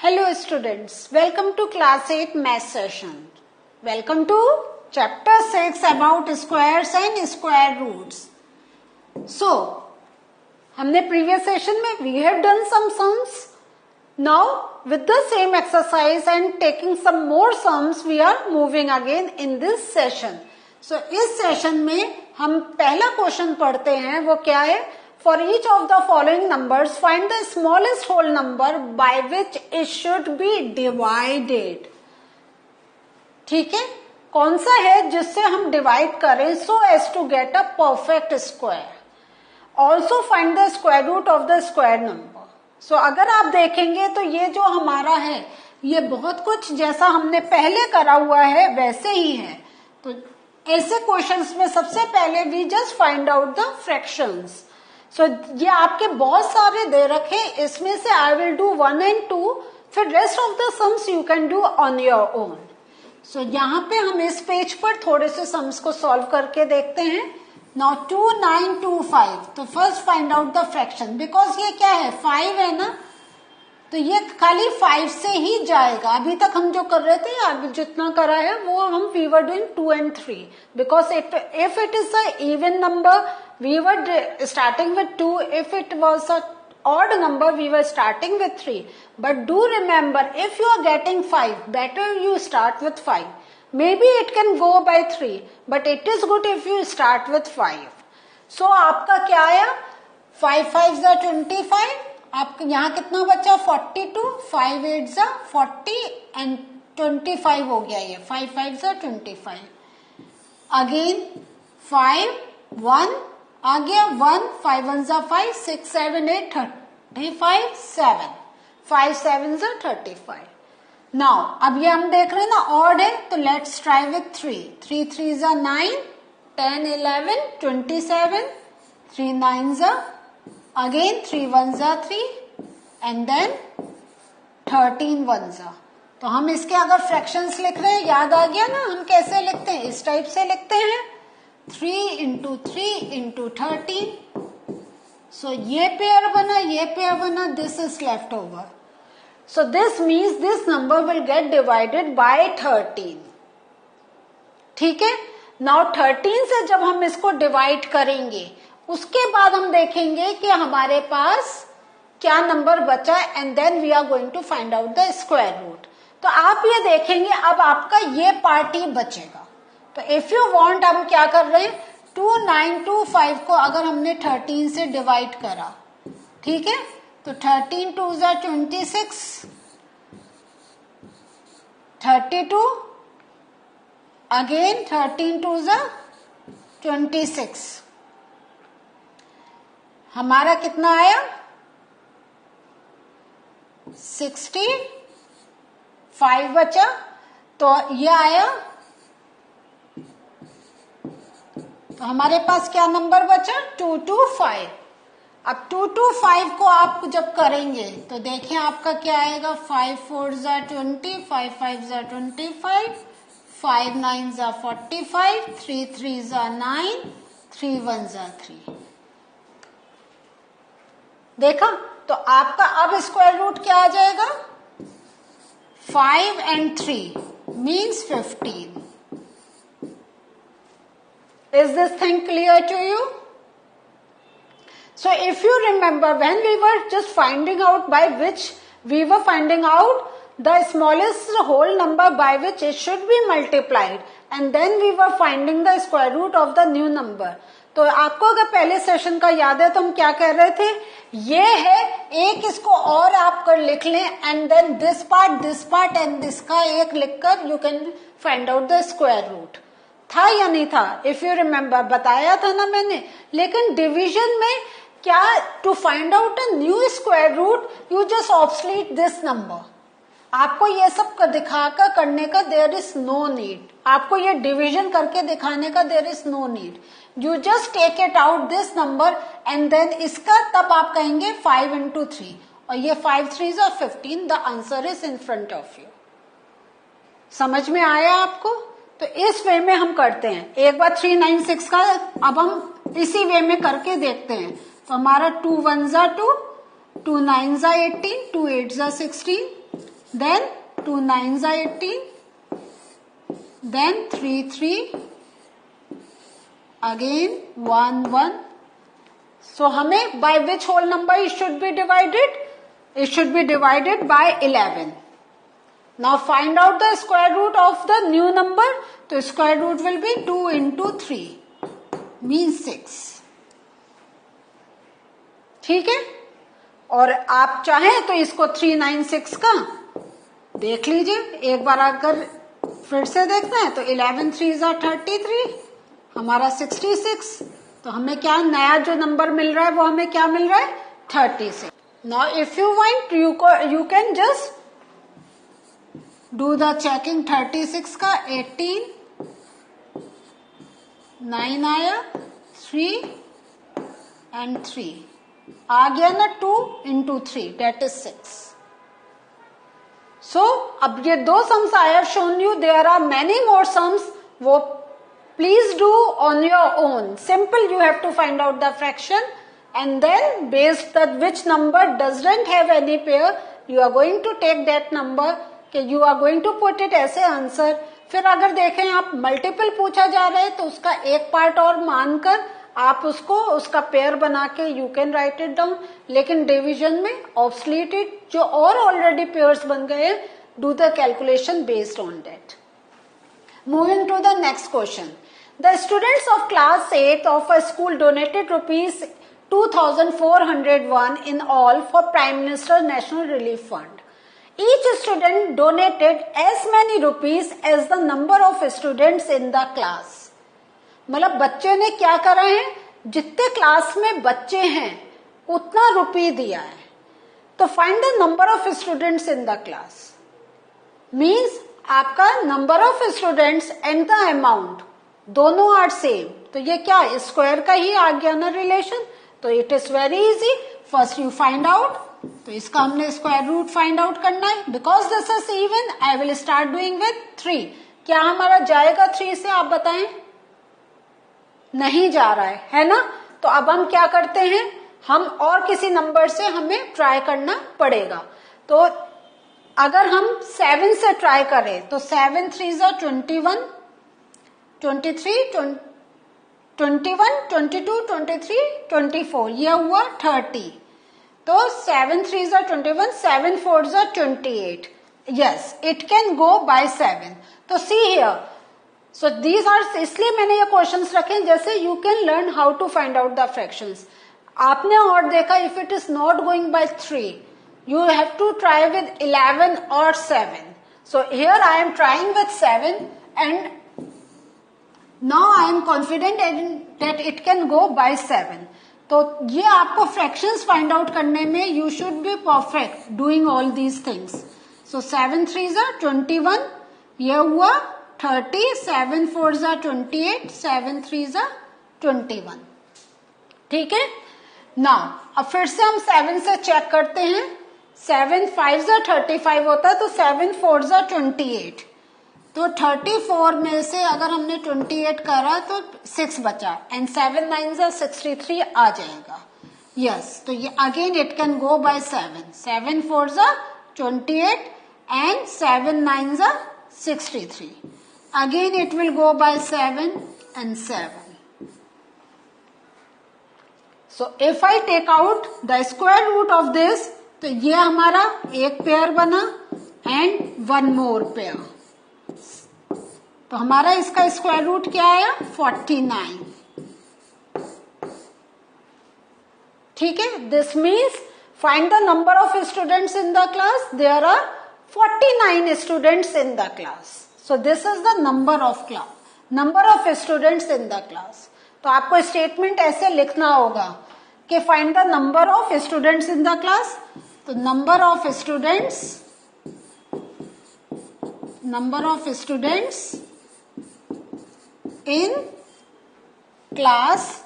Hello students, welcome to class 8 math session. Welcome to chapter 6 about squares and square roots. So, हमने previous session में we have done some sums. Now with the same exercise and taking some more sums we are moving again in this session. So इस session में हम पहला question पढ़ते हैं, वो क्या है? For each of the following numbers, find the smallest whole number by which it should be divided. ठीक है, कौन सा है जिससे हम डिवाइड करें so as to get a perfect square. Also find the square root of the square number. So अगर आप देखेंगे तो ये जो हमारा है ये बहुत कुछ जैसा हमने पहले करा हुआ है वैसे ही है. तो ऐसे क्वेश्चंस में सबसे पहले we just find out the fractions. So, ये आपके बहुत सारे दे रखे, इसमें से I will do 1 and 2, फिर rest of the sums you can do on your own. So, यहाँ पे हम इस पेज पर थोड़े से sums को solve करके देखते हैं. Now 2, 9, 2, 5. तो first find out the fraction. Because ये क्या है? 5 है ना? तो ये खाली 5 से ही जाएगा. अभी तक हम जो कर रहे थे, अभी जितना करा है वो हम we were doing 2 and 3. Because if it is a even number, we were starting with 2. If it was a odd number, we were starting with 3. But do remember, if you are getting 5, better you start with 5. Maybe it can go by 3, but it is good if you start with 5. So आपका क्या आया? 5 5 जा 25. आपको यहाँ कितना बचा? 42. 5 8 जा 40 and 25 हो गया ये. 5 5 जा 25. Again 5 1 आ गया 1. 5 1 जा 5. 6 7 8 35 7. 5 7 जा 35. Now अब ये हम देख रहे हैं ना ऑड है, तो लेट्स ट्राई विथ 3. 3 3 जा 9. 10 11 27. 3 9 जा again 3 1 जा 3 and then 13 1 जा. तो हम इसके अगर फ्रैक्शंस लिख रहे हैं, याद आ गया ना हम कैसे लिखते हैं? इस टाइप से लिखते हैं 3 into 3 into 13. So ये पेयर बना, this is left over. So this means this number will get divided by 13. ठीक है. Now 13 से जब हम इसको डिवाइड करेंगे उसके बाद हम देखेंगे कि हमारे पास क्या नंबर बचा and then we are going to find out the square root. तो आप ये देखेंगे अब आपका ये पार्ट ही बचेगा. तो इफ यू वांट, हम क्या कर रहे हैं 2 9 2 5 को अगर हमने 13 से डिवाइड करा, ठीक है, तो 13 2 जा 26. 32 अगेन 13 2 जा 26. हमारा कितना आया? 60. 5 बचा, तो ये आया. तो हमारे पास क्या नंबर बचा? 2 2 5. अब 2 2 5 को आप जब करेंगे तो देखिए आपका क्या आएगा? 5 4 जा 20. 5 5 जा 25. 5 9 जा 45. 3 3 जा 9. 3 1 जा 3. देखा? तो आपका अब स्क्वायर रूट क्या आ जाएगा? 5 and 3 means 15. Is this thing clear to you? So if you remember, when we were just finding out by which we were finding out the smallest whole number by which it should be multiplied, and then we were finding the square root of the new number. तो आपको अगर पहले session का याद है तो हम क्या कह रहे थे? ये है एक, इसको और आप कर लिख लें and then this part and this का एक लिखकर you can find out the square root. था या नहीं था? इफ यू रिमेम्बर, बताया था ना मैंने. लेकिन डिवीजन में क्या, to find out a new square root you just obsolete this number. आपको ये सब दिखाकर करने का देयर इज नो नीड. आपको ये डिवीजन करके दिखाने का there is no need. You just take it out this number and then इसका तब आप कहेंगे 5 into 3 और ये 5 3s are 15. The answer is in front of you. समझ में आया आपको? तो इस वे में हम करते हैं. एक बार 3 9 6 का अब हम इसी वे में करके देखते हैं. तो हमारा 2 1 जा 2, 2 9 जा 18, 2 8 जा 16, then 2 9s are 18, then 3 3, again 1 1. So हमें by which whole number it should be divided? It should be divided by 11. Now find out the square root of the new number. तो square root will be 2 into 3 means 6. ठीक है, और आप चाहें तो इसको 396 का देख लीजिए एक बार, अगर फिर से देखना है तो 11 3s are 33, हमारा 66. तो हमें क्या नया जो नंबर मिल रहा है वो हमें क्या मिल रहा है? 36. Now if you want you can just do the checking. 36 का 18, 9 आया, 3 एंड 3 आ गया ना, 2 into 3 that is 6. So अब ये दो sums I have shown you, there are many more sums, वो please do on your own. Simple, you have to find out the fraction and then based that which number doesn't have any pair, you are going to take that number, कि you are going to put it ऐसे answer. फिर अगर देखें आप multiple पूछा जा रहा है तो उसका एक पार्ट और मानकर आप उसको उसका पेयर बना के you can write it down. लेकिन डिवीजन में ऑब्सलीट इट, जो और ऑलरेडी पेयर्स बन गए, do the calculation based on that. Moving to the next question. The students of class 8 of a school donated rupees 2,401 in all for Prime Minister National Relief Fund. Each student donated as many rupees as the number of students in the class. मतलब बच्चे ने क्या करा है, जितने class में बच्चे हैं उतना रुपये दिया है. तो find the number of students in the class. Means आपका number of students and the amount दोनों आर सेम. तो ये क्या स्क्वायर का ही आ गया ना रिलेशन. तो it is very easy. First you find out, तो इसका हमने स्क्वायर रूट फाइंड आउट करना है. Because this is even, I will start doing with 3. क्या हमारा जाएगा 3 से, आप बताएं? नहीं जा रहा है ना. तो अब हम क्या करते हैं, हम और किसी नंबर से हमें ट्राई करना पड़ेगा. तो अगर हम 7 से ट्राई करें तो 7 3s are 21, 23, 21, 22, 23, 24, ये हुआ 30. तो 7 3s are 21, 7 4s are 28. Yes, it can go by 7. तो see here. So these are, इसलिए मैंने ये क्वेश्चंस रखे जैसे you can learn how to find out the fractions. आपने और देखा if it is not going by 3, you have to try with 11 or 7. So here I am trying with 7 and now I am confident that it can go by 7. तो ये आपको fractions find out करने में you should be perfect doing all these things. So 7 3s are 21, ये हुआ 30, 7 4s are 28, 7 3s are 21. ठीक है. Now अब फिर से हम 7 से चेक करते हैं. 7 5s are 35 होता है, तो 7 4s are 28. तो 34 में से अगर हमने 28 करा तो 6 बचा एंड 7 9s are 63 आ जाएगा. यस, तो ये again it can go by 7. 7 4s are 28 and 7 9s are 63. Again it will go by 7 and 7. So if I take out the square root of this, तो ये हमारा एक पेयर बना and one more pair. तो हमारा इसका square root क्या आया? 49. ठीक है. This means find the number of students in the class. There are 49 students in the class. So this is the number of students in the class. तो आपको statement ऐसे लिखना होगा कि find the number of students in the class. तो number of students in class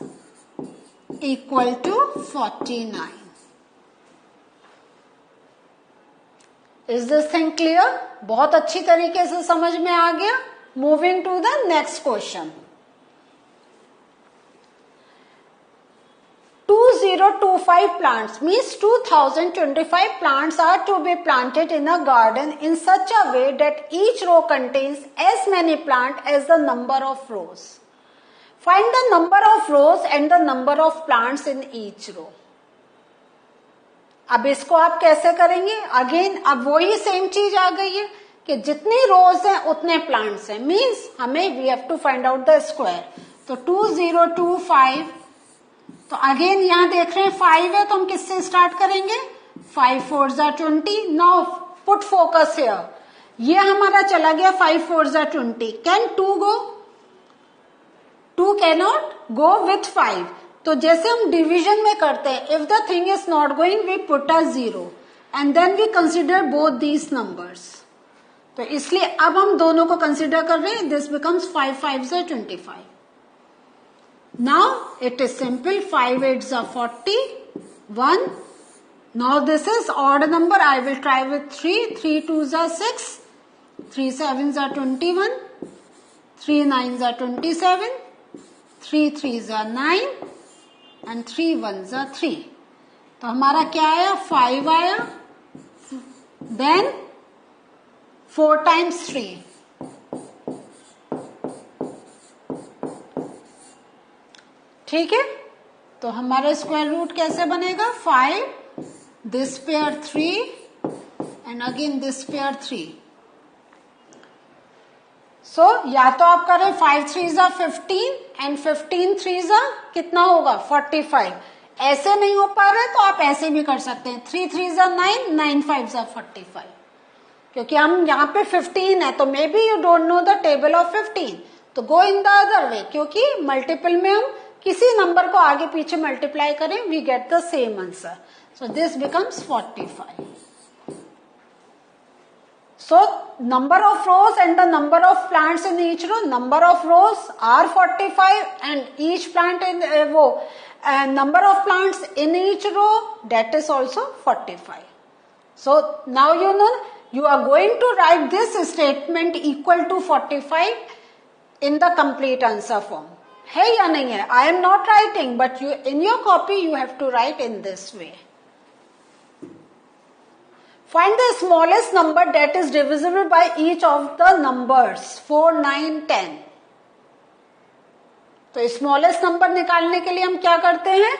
equal to 49. Is this thing clear? बहुत अच्छी तरीके से समझ में आ गया. Moving to the next question. 2025 2025 plants means 2025 plants are to be planted in a garden in such a way that each row contains as many plants as the number of rows. Find the number of rows and the number of plants in each row. अब इसको आप कैसे करेंगे? Again अब वही same चीज आ गई है कि जितनी रोज हैं उतने प्लांट्स हैं, मीन्स हमें we have to find out the square. तो 2025, तो अगेन यहां देख रहे हैं 5 है, तो हम किससे स्टार्ट करेंगे? 5 4 जा 20. Now put focus here. ये हमारा चला गया 5 4 जा 20. Can 2 go? 2 cannot go with 5. तो जैसे हम डिवीजन में करते हैं, if the thing is not going we put a 0 and then we consider both these numbers. तो इसलिए अब हम दोनों को कंसिडर कर रहे हैं. दिस बिकम्स 5 5 जा 25. Now it is simple. 5 8s are 41. Now this is odd number. I will try with 3. 3 2s are 6. 3 7s are 21. 3 9s are 27. 3 3s are 9. And 3 1s are 3. तो हमारा क्या आया? 5 आया. Then 4 times 3. ठीक है, तो हमारा स्क्वायर रूट कैसे बनेगा? 5, this pair 3 and again this pair 3. सो या तो आप करें 5 3s are 15 and 15 3s are कितना होगा? 45. ऐसे नहीं हो पा रहा है तो आप ऐसे भी कर सकते हैं. 3 3s are 9, 9 5s are 45. क्योंकि हम यहाँ पे 15 है तो may be you don't know the table of 15, तो गो इन द अदर वे. क्योंकि मल्टीपल में हम किसी नंबर को आगे पीछे मल्टीप्लाई करें, we get the same answer. So this becomes 45. So number of rows and the number of plants in each row. Number of rows are 45 and each plant in number of plants in each row, that is also 45. So now you know you are going to write this statement equal to 45 in the complete answer form. है या नहीं है? I am not writing, but you in your copy you have to write in this way. Find the smallest number that is divisible by each of the numbers 4, 9, 10. तो smallest number निकालने के लिए हम क्या करते हैं?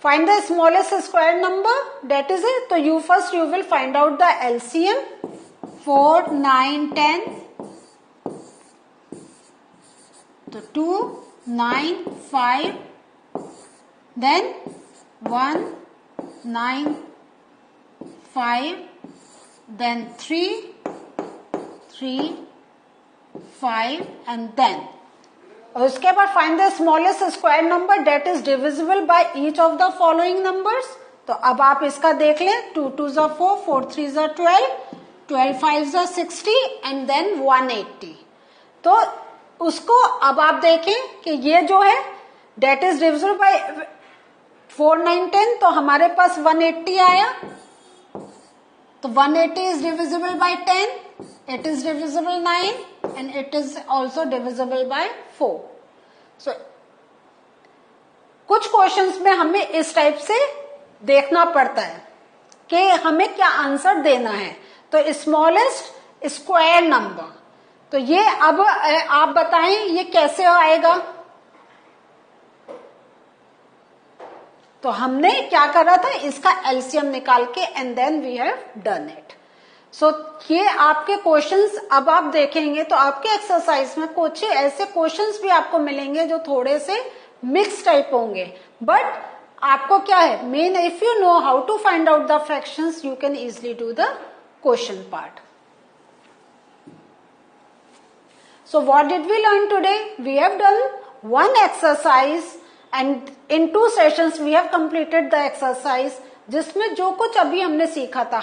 Find the smallest square number, that is it. तो you will find out the LCM. 4, 9, 10. तो 2, 9, 5. Then 1, 9, 5, then 3, 3, 5 and then. और उसके बाद find the smallest square number that is divisible by each of the following numbers. तो अब आप इसका देख लें. 2 2s are 4, 4 3s are 12, 12 5s are 60 and then 180. तो उसको अब आप देखें कि ये जो है that is divisible by 4, 9, 10, तो हमारे पास 180 आया. तो 180 is divisible by 10, it is divisible 9 and it is also divisible by 4. So कुछ क्वेश्चंस में हमें इस टाइप से देखना पड़ता है कि हमें क्या आंसर देना है. तो स्मॉलेस्ट स्क्वायर नंबर, तो ये अब आप बताएं ये कैसे आएगा. तो हमने क्या करा था, इसका एलसीएम निकाल के and then we have done it. So ये आपके क्वेश्चंस अब आप देखेंगे तो आपके एक्सरसाइज में कुछ ऐसे क्वेश्चंस भी आपको मिलेंगे जो थोड़े से मिक्स टाइप होंगे. बट आपको क्या है main, if you know how to find out the fractions you can easily do the question part. So what did we learn today? We have done one exercise and in 2 sessions we have completed the exercise जिसमें जो कुछ अभी हमने सीखा था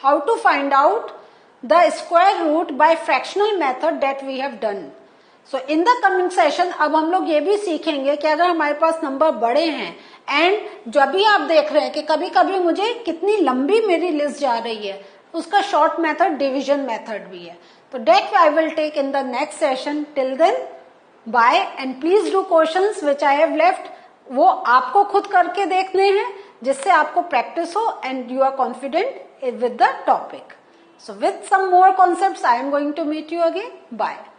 how to find out the square root by fractional method that we have done. So in the coming session अब हम लोग ये भी सीखेंगे कि अगर हमारे पास नंबर बड़े हैं एंड जब भी आप देख रहे हैं कि कभी कभी मुझे कितनी लंबी मेरी लिस्ट जा रही है, उसका शॉर्ट मेथड डिवीजन मेथड भी है. So that I will take in the next session. Till then, bye and please do questions which I have left वो आपको खुद करके देखने हैं, जिससे आपको प्रैक्टिस हो and you are confident with the topic. So with some more concepts, I am going to meet you again. Bye.